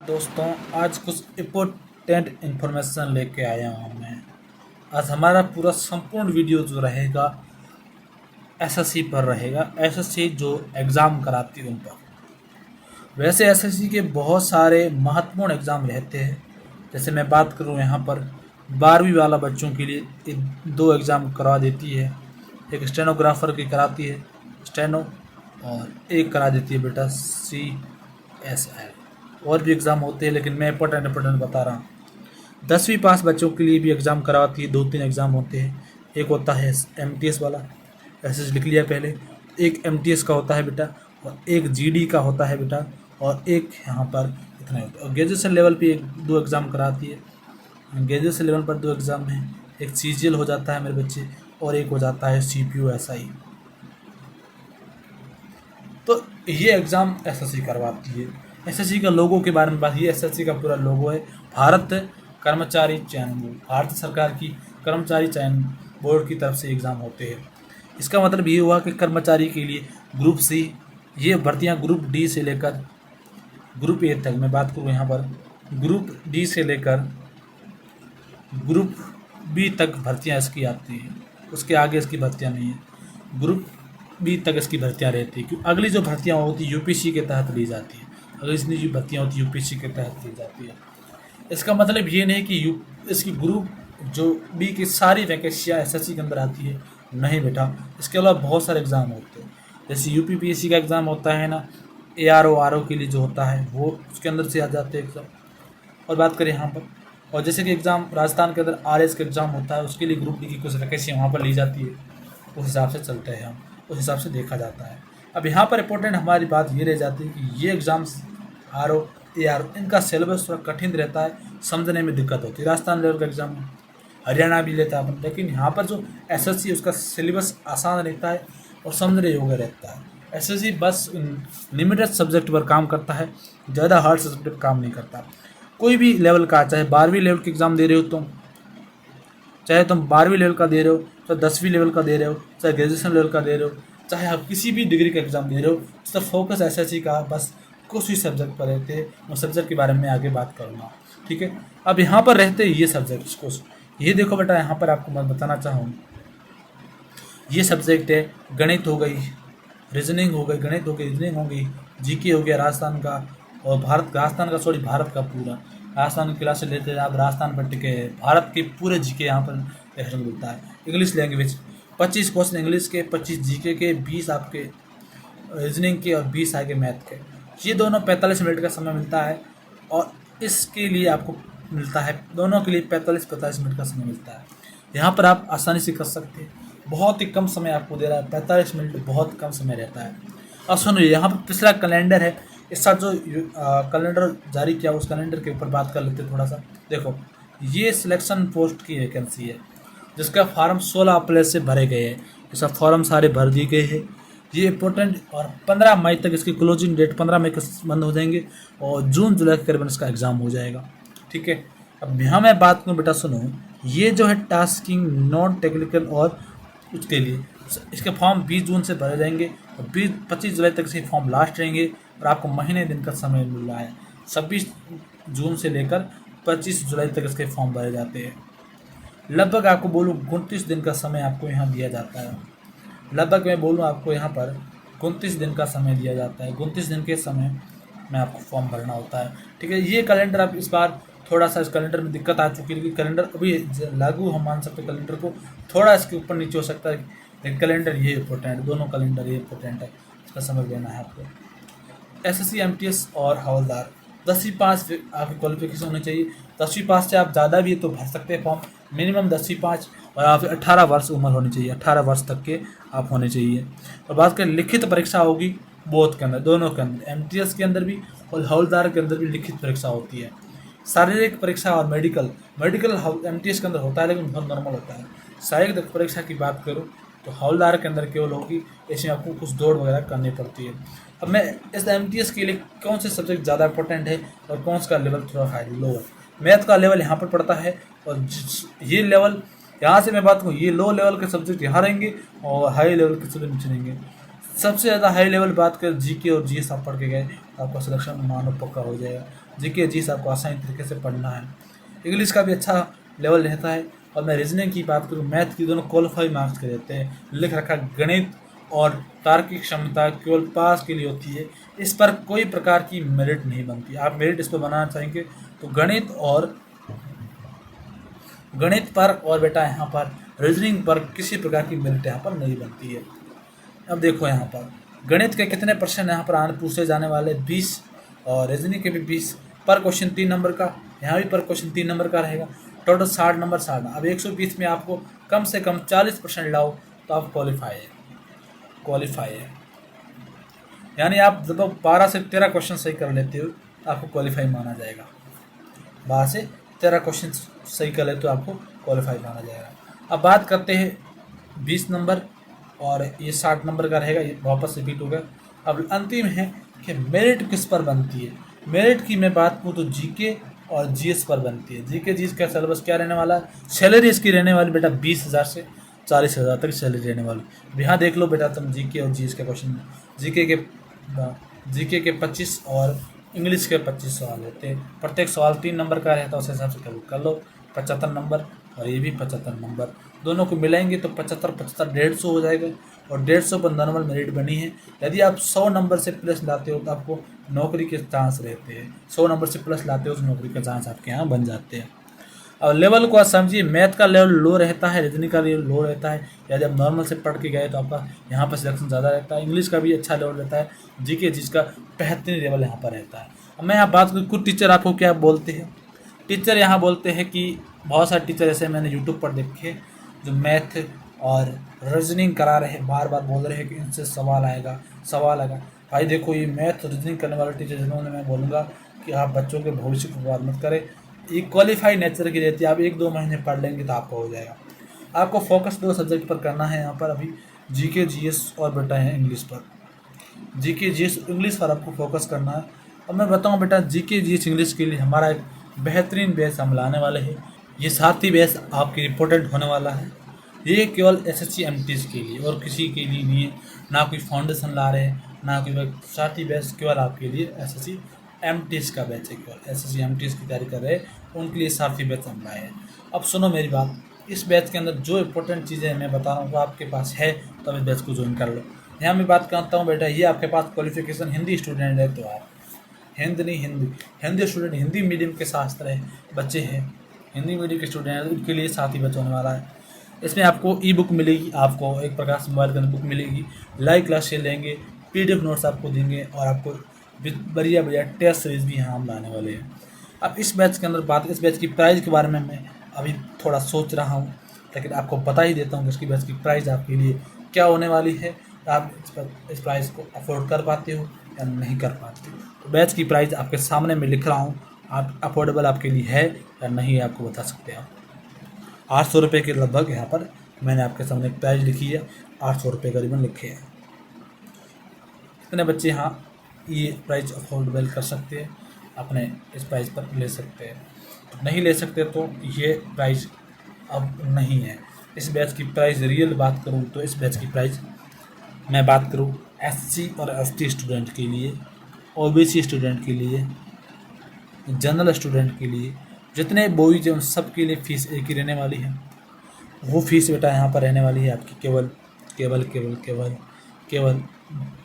दोस्तों, आज कुछ इम्पोर्टेंट इन्फॉर्मेशन लेके आया हूँ मैं। आज हमारा पूरा संपूर्ण वीडियो जो रहेगा एसएससी पर रहेगा। एसएससी जो एग्ज़ाम कराती है उन पर। वैसे एसएससी के बहुत सारे महत्वपूर्ण एग्ज़ाम रहते हैं। जैसे मैं बात करूँ यहाँ पर 12वीं वाला बच्चों के लिए दो एग्ज़ाम करवा देती है। एक स्टेनोग्राफर की कराती है स्टेनो, और एक करा देती है बेटा CSL। और भी एग्ज़ाम होते हैं लेकिन मैं इंपॉर्टेंट बता रहा हूँ। 10वीं पास बच्चों के लिए भी एग्ज़ाम करवाती है। 2-3 एग्ज़ाम होते हैं। एक होता है MTS वाला, ऐसे लिख लिया पहले। एक MTS का होता है बेटा, और एक GD का होता है बेटा, और एक यहाँ पर इतना होता है। और ग्रेजुएशन लेवल पे एक दो एग्ज़ाम कराती है। ग्रेजुएशन लेवल पर दो एग्ज़ाम हैं। एक CGL हो जाता है मेरे बच्चे, और एक हो जाता है CPU SI। तो ये एग्ज़ाम एसएससी करवाती है। एसएससी का लोगो के बारे में बात, ये एसएससी का पूरा लोगो है भारत कर्मचारी चयन बोर्ड। भारत सरकार की कर्मचारी चयन बोर्ड की तरफ से एग्ज़ाम होते हैं। इसका मतलब ये हुआ कि कर्मचारी के लिए ग्रुप C, ये भर्तियाँ ग्रुप D से लेकर ग्रुप A तक, मैं बात करूँ यहाँ पर ग्रुप D से लेकर ग्रुप B तक भर्तियाँ इसकी आती हैं। उसके आगे इसकी भर्तियाँ नहीं है। ग्रुप B तक इसकी भर्तियाँ रहती है, क्योंकि अगली जो भर्तियाँ होती है UPC के तहत ली जाती है। अगली इतनी जो भर्तियाँ होती है UPC के तहत ली जाती है। इसका मतलब ये नहीं कि इसकी ग्रुप जो बी की सारी वैकेंसियाँ एसएससी के अंदर आती है, नहीं बेटा। इसके अलावा बहुत सारे एग्ज़ाम होते हैं। जैसे UPPSC का एग्ज़ाम होता है ना, ARO RO के लिए जो होता है वो उसके अंदर से आ जाते हैं एग्ज़ाम। और बात करें यहाँ पर, और जैसे कि एग्ज़ाम राजस्थान के अंदर RS का एग्ज़ाम होता है, उसके लिए ग्रुप डी की कुछ वैकेंसी वहाँ पर ली जाती है। उस हिसाब से चलते हैं हम, उस हिसाब से देखा जाता है। अब यहाँ पर इंपॉर्टेंट हमारी बात ये रह जाती है कि ये एग्ज़ाम्स RO ARO इनका सिलेबस थोड़ा कठिन रहता है, समझने में दिक्कत होती है। राजस्थान लेवल का एग्ज़ाम हरियाणा भी लेता है अपन, लेकिन यहाँ पर जो एसएससी उसका सिलेबस आसान रहता है और समझने योग्य रहता है। एसएससी बस लिमिटेड सब्जेक्ट पर काम करता है, ज़्यादा हार्ड सब्जेक्ट पर काम नहीं करता। कोई भी लेवल का, चाहे 12वीं लेवल के एग्ज़ाम दे रहे हो तुम, चाहे तुम 12वीं लेवल का दे रहे हो, चाहे 10वीं लेवल का दे रहे हो, चाहे ग्रेजुएशन लेवल का दे रहे हो, चाहे आप किसी भी डिग्री का एग्ज़ाम दे रहे हो, तो फोकस एसएससी का बस कुछ ही सब्जेक्ट पर रहते हैं। उस सब्जेक्ट के बारे में आगे बात करूँगा, ठीक है। अब यहाँ पर रहते हैं ये सब्जेक्ट्स कुछ, ये देखो बेटा, यहाँ पर आपको मैं बताना चाहूँ, ये सब्जेक्ट है गणित हो गई, रीजनिंग हो गई, गणित हो गई, रीजनिंग हो गई, जीके हो गया राजस्थान का, और भारत का पूरा राजस्थान की क्लास लेते हैं आप। राजस्थान पर टिके भारत के पूरे जीके यहाँ पर देखने को मिलता है। इंग्लिश लैंग्वेज 25 क्वेश्चन इंग्लिश के, 25 जीके के, 20 आपके रीजनिंग के और 20 आगे मैथ के। ये दोनों 45 मिनट का समय मिलता है, और इसके लिए आपको मिलता है, दोनों के लिए 45-45 मिनट का समय मिलता है। यहाँ पर आप आसानी से कर सकते हैं, बहुत ही कम समय आपको दे रहा है। 45 मिनट बहुत कम समय रहता है। अब सुनिए, यहाँ पर पिछला कैलेंडर है, इस साल जो कैलेंडर जारी किया उस कैलेंडर के ऊपर बात कर लेते हैं थोड़ा सा। देखो, ये सिलेक्शन पोस्ट की वैकेंसी है, जिसका फॉर्म 16 अप्रैल से भरे गए हैं। ये सब फॉर्म सारे भर दिए गए हैं। ये इंपॉर्टेंट, और 15 मई तक इसकी क्लोजिंग डेट, 15 मई को बंद हो जाएंगे, और जून जुलाई के करीबन इसका एग्ज़ाम हो जाएगा, ठीक है। अब यहाँ मैं बात करूँ बेटा, सुनो, ये जो है टास्किंग नॉन टेक्निकल, और उसके लिए इसके फॉर्म 20 जून से भरे जाएंगे, और 25 जुलाई तक से फॉर्म लास्ट रहेंगे, और आपको महीने दिन का समय मिल रहा है। 26 जून से लेकर 25 जुलाई तक इसके फॉर्म भरे जाते हैं। लगभग आपको बोलूँ 29 दिन का समय आपको यहाँ दिया जाता है। लगभग मैं बोलूँ आपको यहाँ पर 29 दिन का समय दिया जाता है। 29 दिन के समय में आपको फॉर्म भरना होता है, ठीक है। ये कैलेंडर आप इस बार थोड़ा सा, इस कैलेंडर में दिक्कत आ चुकी है, क्योंकि कैलेंडर अभी लागू हम मान सकते हैं, कैलेंडर को थोड़ा इसके ऊपर नीचे हो सकता है, लेकिन कैलेंडर ये इंपॉर्टेंट है, दोनों कैलेंडर ये इंपॉर्टेंट है, इसका समझ लेना है आपको। एसएससी MTS और हवलदार 10वीं पास आपकी क्वालिफिकेशन होनी चाहिए। 10वीं पास से आप ज़्यादा भी तो भर सकते हैं फॉर्म, मिनिमम 10वीं पास, और आप 18 वर्ष उम्र होनी चाहिए, 18 वर्ष तक के आप होने चाहिए। और बात करें लिखित परीक्षा होगी बोथ के अंदर, दोनों के अंदर, MTS के अंदर भी और हवलदार के अंदर भी लिखित परीक्षा होती है। शारीरिक परीक्षा और मेडिकल MTS के अंदर होता है, लेकिन बहुत नॉर्मल होता है। शारीरिक परीक्षा की बात करूँ तो हवलदार के अंदर केवल होगी, इसमें आपको कुछ दौड़ वगैरह करनी पड़ती है। अब मैं इस MTS के लिए कौन से सब्जेक्ट ज़्यादा इंपॉर्टेंट है और कौन सा लेवल थोड़ा हाई लोअर, मैथ का लेवल यहाँ पर पड़ता है, और ये लेवल यहाँ से मैं बात करूँ, ये लो लेवल के सब्जेक्ट यहाँ रहेंगे, और हाई लेवल के सब्जेक्ट नीचे रहेंगे। सबसे ज़्यादा हाई लेवल बात कर GK और GS आप पढ़ के गए, आपका सिलेक्शन मानो पक्का हो जाएगा। जीके जीएस आपको आसानी तरीके से पढ़ना है। इंग्लिश का भी अच्छा लेवल रहता है। और मैं रीजनिंग की बात करूँ, मैथ की, दोनों क्वालिफाई मार्क्स के रहते हैं। लिख रखा गणित और तार्किक क्षमता केवल पास के लिए होती है, इस पर कोई प्रकार की मेरिट नहीं बनती। आप मेरिट इस पर बनाना चाहेंगे तो गणित पर और बेटा यहाँ पर रीजनिंग पर किसी प्रकार की मेरिट यहाँ पर नहीं बनती है। अब देखो यहाँ पर गणित के कितने प्रश्न यहाँ पर आने पूछे जाने वाले 20, और रीजनिंग के भी 20 पर क्वेश्चन 3 नंबर का, यहाँ भी पर क्वेश्चन 3 नंबर का रहेगा। Total 60 number 60। अब 120 में आपको कम से कम 40% लाओ तो आप क्वालिफाई है। यानी आप जब 12 से 13 क्वेश्चन सही कर लेते हो तो आपको क्वालिफाई माना जाएगा। 12 से 13 क्वेश्चन सही कर लेते तो आपको क्वालिफाई माना जाएगा। अब बात करते हैं 20 नंबर और ये 60 नंबर का रहेगा, ये वापस रिपीट हो गया। अब अंतिम है कि मेरिट किस पर बनती है। मेरिट की मैं बात करूँ तो जीके और जीएस पर बनती है। जीके जीएस का सिलेबस क्या रहने वाला है, सैलरी इसकी रहने वाली बेटा 20,000 से 40,000 तक सैलरी रहने वाली। यहाँ देख लो बेटा तुम जीके और जीएस के क्वेश्चन, जीके के 25 और इंग्लिश के 25 सवाल रहते हैं। प्रत्येक सवाल 3 नंबर का रहता है, उस हिसाब से कर लो 75 नंबर, और ये भी 75 नंबर। दोनों को मिलाएंगे तो 75 150 हो जाएगा, और 150 पर नॉर्मल मेरिट बनी है। यदि आप 100 नंबर से प्लस लाते हो तो आपको नौकरी के चांस रहते हैं। 100 नंबर से प्लस लाते हो तो नौकरी के चांस आपके यहाँ बन जाते हैं। अब लेवल को आप समझिए, मैथ का लेवल लो रहता है, रीजनिंग का लेवल लो रहता है। यदि आप नॉर्मल से पढ़ के गए तो आपका यहाँ पर सिलेक्शन ज़्यादा रहता है। इंग्लिश का भी अच्छा लेवल रहता है, जीके जिसका बेहतरीन लेवल यहाँ पर रहता है। अब मैं यहाँ बात करूँ कुछ टीचर आपको क्या बोलते हैं। टीचर यहाँ बोलते हैं कि बहुत सारे टीचर ऐसे मैंने यूट्यूब पर देखे जो मैथ और रीजनिंग करा रहे हैं, बार बार बोल रहे हैं कि इनसे सवाल आएगा। भाई देखो, ये मैथ रीजनिंग करने वाले टीचर जिन्होंने, मैं बोलूँगा कि आप बच्चों के भविष्य को बर्बाद मत करें। ये क्वालिफाई नेचर की रहती है, आप 1-2 महीने पढ़ लेंगे तो आपका हो जाएगा। आपको फोकस 2 सब्जेक्ट पर करना है यहाँ पर अभी, जीके जीएस और बेटा है इंग्लिश पर। जीके जीएस इंग्लिश पर आपको फोकस करना है। अब मैं बताऊँ बेटा, जीके जीएस इंग्लिश के लिए हमारा एक बेहतरीन बैच हम लाने वाले हैं। ये साथी बैच आपकी इम्पोर्टेंट होने वाला है। ये केवल एसएससी एमटीएस के लिए और किसी के लिए नहीं है। ना कोई फाउंडेशन ला रहे हैं, ना कोई साथी बैच, केवल आपके लिए एसएससी एमटीएस का बैच है। केवल एसएससी एमटीएस की तैयारी कर रहे हैं उनके लिए साथी बैच हम लाए हैं। अब सुनो मेरी बात, इस बैच के अंदर जो इंपॉर्टेंट चीज़ें मैं बता रहा हूँ वो आपके पास है, तो इस बैच को ज्वाइन कर लो। यहाँ मैं बात करता हूँ बेटा, ये आपके पास क्वालिफिकेशन हिंदी स्टूडेंट है तो आप हिंदी स्टूडेंट, हिंदी मीडियम के शास्त्र है बच्चे हैं, हिंदी मीडियम के स्टूडेंट हैं, उनके लिए साथी बैच होने वाला है। इसमें आपको ई बुक मिलेगी, आपको एक प्रकार से मोबाइल के अंदर बुक मिलेगी, लाइव क्लास लेंगे, पीडीएफ नोट्स आपको देंगे, और आपको बढ़िया टेस्ट सीरीज भी यहाँ हम लाने वाले हैं। अब इस बैच के अंदर इस बैच की प्राइस के बारे में मैं अभी थोड़ा सोच रहा हूँ, लेकिन आपको बता ही देता हूँ कि इसकी बैच की प्राइस आपके लिए क्या होने वाली है। आप इस प्राइस को अफोर्ड कर पाते हो या नहीं कर पाते। तो बैच की प्राइस आपके सामने मैं लिख रहा हूँ, आप अफोर्डेबल आपके लिए है या नहीं आपको बता सकते हैं। 800 रुपये के लगभग यहाँ पर मैंने आपके सामने प्राइस लिखी है, 800 रुपये करीबन लिखे हैं। कितने बच्चे हाँ ये प्राइस अफोर्डेबल कर सकते हैं, अपने इस प्राइस पर ले सकते हैं। नहीं ले सकते तो ये प्राइस अब नहीं है। इस बैच की प्राइस रियल बात करूँ तो इस बैच की प्राइस मैं बात करूँ एससी और एसटी स्टूडेंट के लिए, ओबीसी स्टूडेंट के लिए, जनरल स्टूडेंट के लिए, जितने बॉयज हैं उन सब के लिए फ़ीस एक ही रहने वाली है। वो फीस बेटा यहाँ पर रहने वाली है आपकी केवल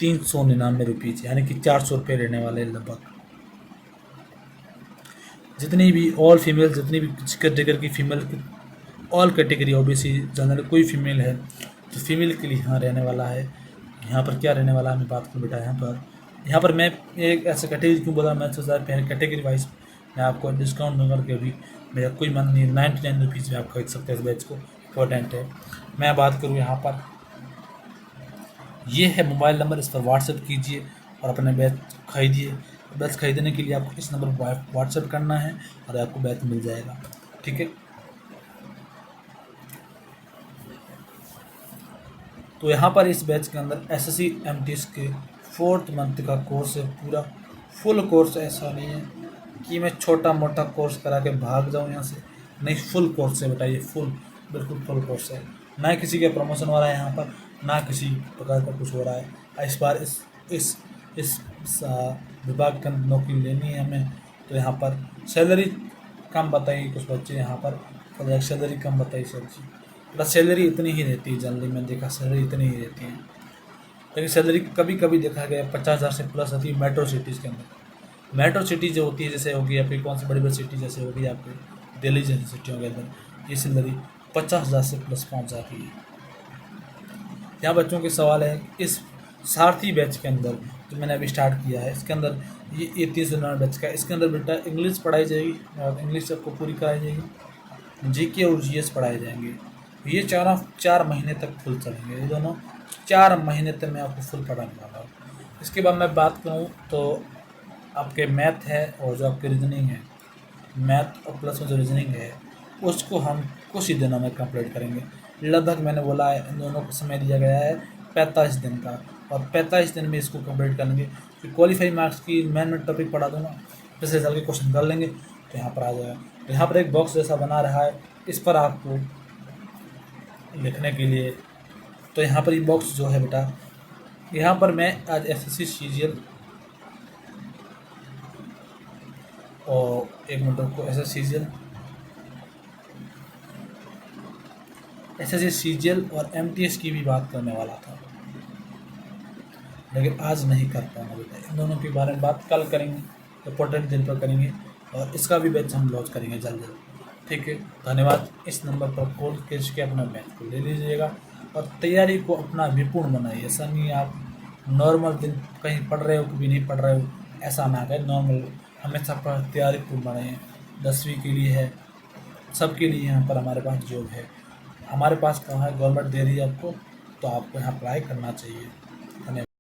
399 रुपीज़, यानी कि 400 रुपये रहने वाले लगभग। जितनी भी ऑल फीमेल, जितनी भी कैटेगरी की female, all category OBC general कोई फीमेल है तो फीमेल के लिए यहाँ रहने वाला है। यहाँ पर क्या रहने वाला है मैं बात करूँ बेटा, यहाँ पर मैं एक ऐसे कैटेगरी क्यों बोला, मैं सोचा पहले कैटेगरी वाइज मैं आपको डिस्काउंट दूंगा के भी मेरा कोई मन नहीं, 99 रुपीज़ में आप खरीद सकते हैं इस बैच को, इम्पोर्टेंट है। मैं बात करूँ यहाँ पर, ये है मोबाइल नंबर, इस पर व्हाट्सएप कीजिए और अपने बैच खरीदिए। बैच खरीदने के लिए आपको इस नंबर पर व्हाट्सएप करना है और आपको बैच मिल जाएगा, ठीक है। तो यहाँ पर इस बैच के अंदर एसएससी एमटीएस के 4th मंथ का कोर्स है, पूरा फुल कोर्स। ऐसा नहीं है कि मैं छोटा मोटा कोर्स करा के भाग जाऊँ यहाँ से, नहीं, फुल कोर्स है बेटा, ये बिल्कुल फुल कोर्स है। ना किसी का प्रमोशन हो रहा है यहाँ पर, ना किसी प्रकार का कुछ हो रहा है। इस बार इस विभाग के अंदर नौकरी लेनी है हमें, तो यहाँ पर सैलरी कम बताई कुछ बच्चे, यहाँ पर सैलरी कम बताई सर जी। मतलब सैलरी इतनी ही रहती है, जनरली मैंने देखा सैलरी इतनी ही रहती है, लेकिन सैलरी कभी कभी देखा गया 50,000 से प्लस होती है मेट्रो सिटीज़ के अंदर। मेट्रो सिटी जो होती है, जैसे होगी आपकी कौन सी बड़ी बड़ी सिटी, जैसे होगी आपकी दिल्ली जैसी सिटियों के अंदर, ये सैलरी 50,000 से प्लस पहुँच जाती है। यहाँ बच्चों के सवाल है, इस सारथी बैच के अंदर जो मैंने अभी स्टार्ट किया है, इसके अंदर ये 30 बैच का, इसके अंदर बेटा इंग्लिश पढ़ाई जाएगी और इंग्लिश आपको पूरी कराई जाएगी, जीके और जीएस पढ़ाए जाएंगे। ये 4 महीने तक फुल चलेंगे, ये दोनों 4 महीने तक मैं आपको फुल पढ़ाने वाला हूँ। इसके बाद मैं बात करूँ तो आपके मैथ है और जो आपकी रीजनिंग है, मैथ और प्लस में जो रीजनिंग है उसको हम कुछ ही दिनों में कंप्लीट करेंगे। लगभग मैंने बोला है इन दोनों को समय दिया गया है 45 दिन का, और 45 दिन में इसको कंप्लीट करेंगे। फिर क्वालिफाई मार्क्स की मैं टॉपिक पढ़ा दूंगा, पिछले साल के क्वेश्चन कर लेंगे तो यहाँ पर आ जाएगा। तो यहाँ पर एक बॉक्स जैसा बना रहा है, इस पर आपको लिखने के लिए, तो यहाँ पर ये बॉक्स जो है बेटा, यहाँ पर मैं आज एसएससी सीजीएल और एक मिनट को एसएससी सीजीएल और एमटीएस की भी बात करने वाला था, लेकिन आज नहीं कर पाऊंगा बेटा। इन दोनों के बारे में बात कल करेंगे, इंपॉर्टेंट दिन पर करेंगे, और इसका भी बैच हम लॉन्च करेंगे जल्द जल्द। ठीक है, धन्यवाद। इस नंबर पर कॉल करके अपना बैच को ले लीजिएगा और तैयारी को अपना विपूर्ण बनाइए। ऐसा नहीं आप नॉर्मल दिन कहीं पढ़ रहे हो कभी नहीं पढ़ रहे हो, ऐसा ना करें। नॉर्मल हमेशा तैयारी पूर्ण बनाइए। 10वीं के लिए है, सबके लिए यहाँ पर हमारे पास जॉब है। हमारे पास कहाँ है, गवर्नमेंट दे रही है आपको, तो आपको यहाँ अप्लाई करना चाहिए। धन्यवाद।